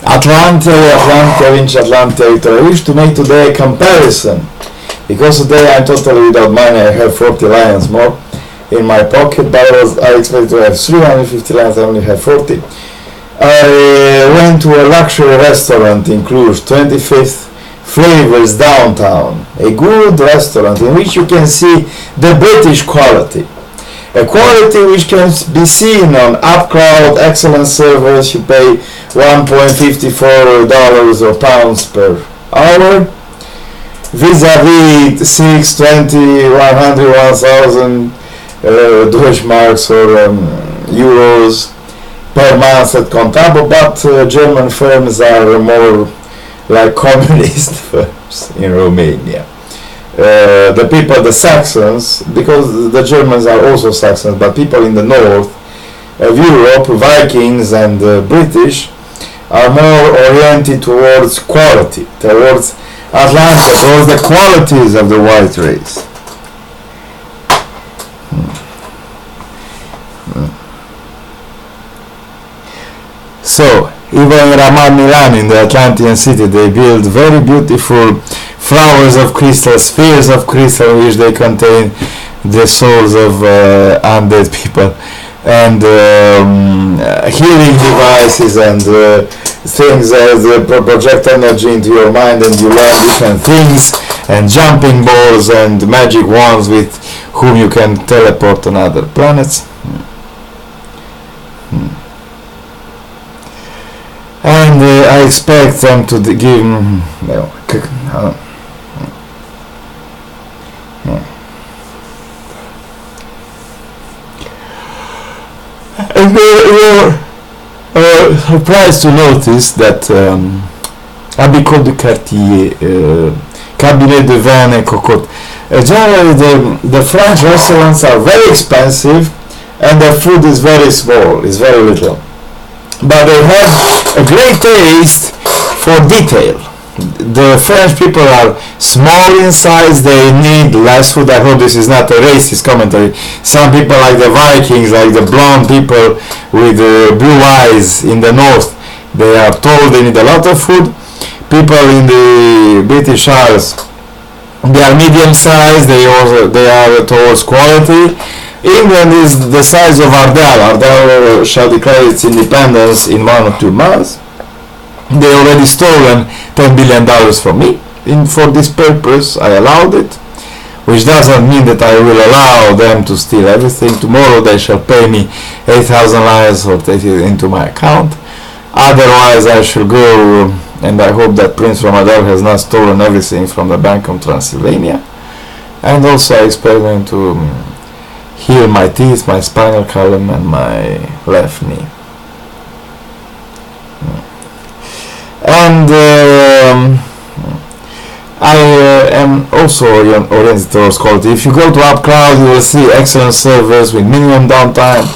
Atlantia, Vinci Atlantia, Italy. I wish to make today a comparison, because today I'm totally without money. I have 40 lions more in my pocket, but I expected to have 350 lions. I only have 40. I went to a luxury restaurant in Cluj, 25th Flavors downtown, a good restaurant in which you can see the British quality. A quality which can be seen on UpCrowd, excellent service. You pay $1.54 or pounds per hour, vis-a-vis 620, 100, 1000 Deutschmarks or euros per month at Contabo, but German firms are more like communist firms in Romania. The people, the Saxons, because the Germans are also Saxons, but people in the north of Europe, Vikings and British, are more oriented towards quality, towards Atlantia, towards the qualities of the white race. So, even in Ramat Milan, in the Atlantean city, they build very beautiful flowers of crystal, spheres of crystal, which they contain the souls of undead people, and healing devices and things that project energy into your mind, and you learn different things, and jumping balls and magic wands with whom you can teleport on other planets. And I expect them to give and you're surprised to notice that Habicot de Cartier, Cabinet de Vin et Cocotte, generally the French restaurants are very expensive and their food is very small, is very little. But they have a great taste for detail. The French people are small in size, they need less food. I hope this is not a racist commentary. Some people like the Vikings, like the blonde people with blue eyes in the north, they are told they need a lot of food. People in the British Isles, they are medium size, they are towards quality. England is the size of Ardell. Ardell shall declare its independence in 1 or 2 months. They already stolen $10 billion from me. For this purpose, I allowed it, which doesn't mean that I will allow them to steal everything. Tomorrow they shall pay me 8,000 lions or take it into my account. Otherwise, I shall go, and I hope that Prince Ramadan has not stolen everything from the Bank of Transylvania. And also, I expect them to heal my teeth, my spinal column, and my left knee. And I am also oriented towards quality. If you go to UpCrowd, you will see excellent servers with minimum downtime.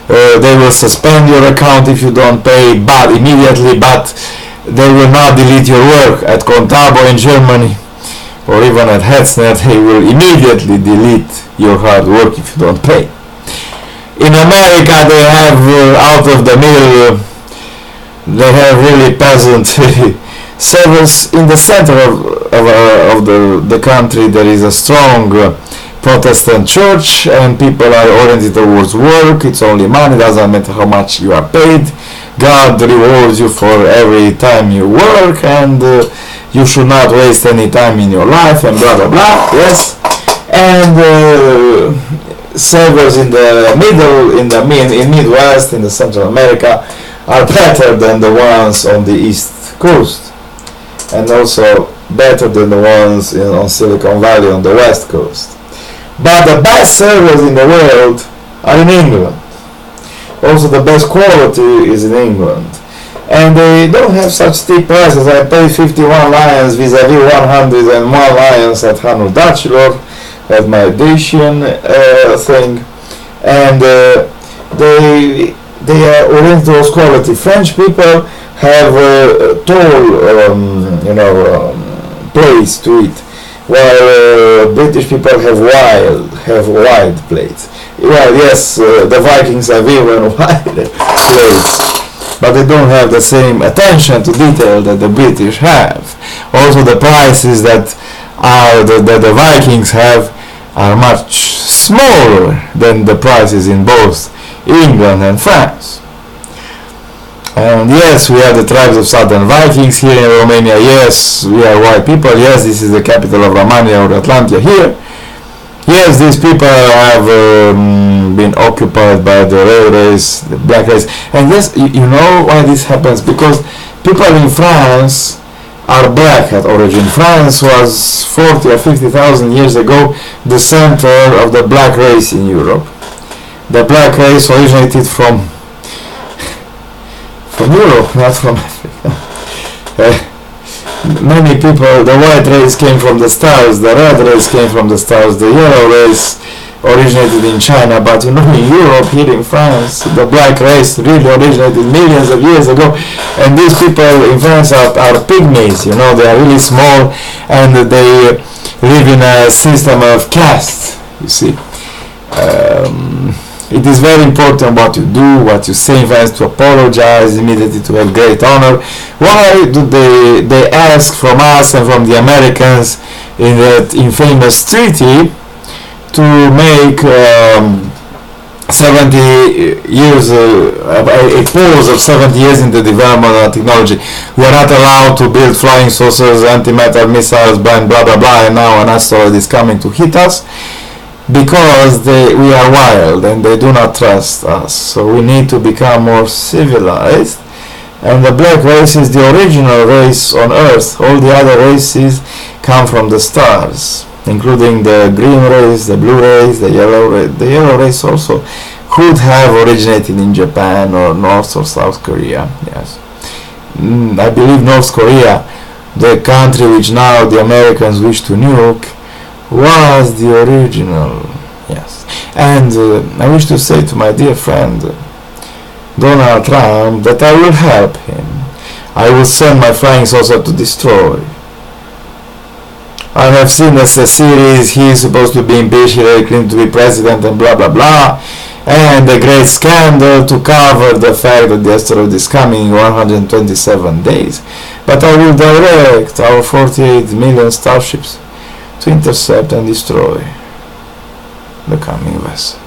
They will suspend your account if you don't pay immediately, but they will not delete your work. At Contabo in Germany, or even at Hetznet, they will immediately delete your hard work if you don't pay. In America, they have out of the mill, they have really peasant servers. In the center of the country, there is a strong Protestant church, and people are oriented towards work. It's only money, doesn't matter how much you are paid. God rewards you for every time you work, and you should not waste any time in your life, and blah blah blah. Yes, and servers in the middle, in Midwest, in the Central America, are better than the ones on the East Coast, and also better than the ones on Silicon Valley on the West Coast. But the best servers in the world are in England. Also, the best quality is in England. And they don't have such steep prices. I pay 51 lions vis-a-vis 101 lions at Hanul Dacilor, at my Dacian thing. And they are oriented towards quality. French people have tall, plates to eat, while British people have wide plates. Well, yes, the Vikings have even wide plates. but they don't have the same attention to detail that the British have. Also, the prices that the Vikings have are much smaller than the prices in both England and France. And yes, we have the tribes of Southern Vikings here in Romania. Yes, we are white people. Yes, this is the capital of Romania or Atlantia here. Yes, these people have been occupied by the red race, the black race. And yes, you know why this happens? Because people in France are black at origin. France was 40 or 50,000 years ago the center of the black race in Europe. The black race originated from Europe, not from Africa. Many people, the white race came from the stars, the red race came from the stars, the yellow race originated in China, but you know, in Europe, here in France, the black race really originated millions of years ago, and these people in France are pygmies, you know, they are really small, and they live in a system of castes, you see. It is very important what you do, what you say in France, to apologize immediately, to have great honor. Why do they ask from us and from the Americans in that infamous treaty to make 70 years, a pause of 70 years in the development of technology? We are not allowed to build flying saucers, antimatter missiles, blah blah blah, and now an asteroid is coming to hit us. Because we are wild and they do not trust us, so we need to become more civilized. And the black race is the original race on Earth. All the other races come from the stars, including the green race, the blue race, the yellow race. The yellow race also could have originated in Japan or North or South Korea. Yes, I believe North Korea, the country which now the Americans wish to nuke, was the original. Yes. And I wish to say to my dear friend Donald Trump that I will help him. I will send my flying saucer to destroy. I have seen a series, he is supposed to be impeached, Hillary Clinton to be president, and blah blah blah, and a great scandal to cover the fact that the asteroid is coming in 127 days. But I will direct our 48 million starships to intercept and destroy the coming vessel.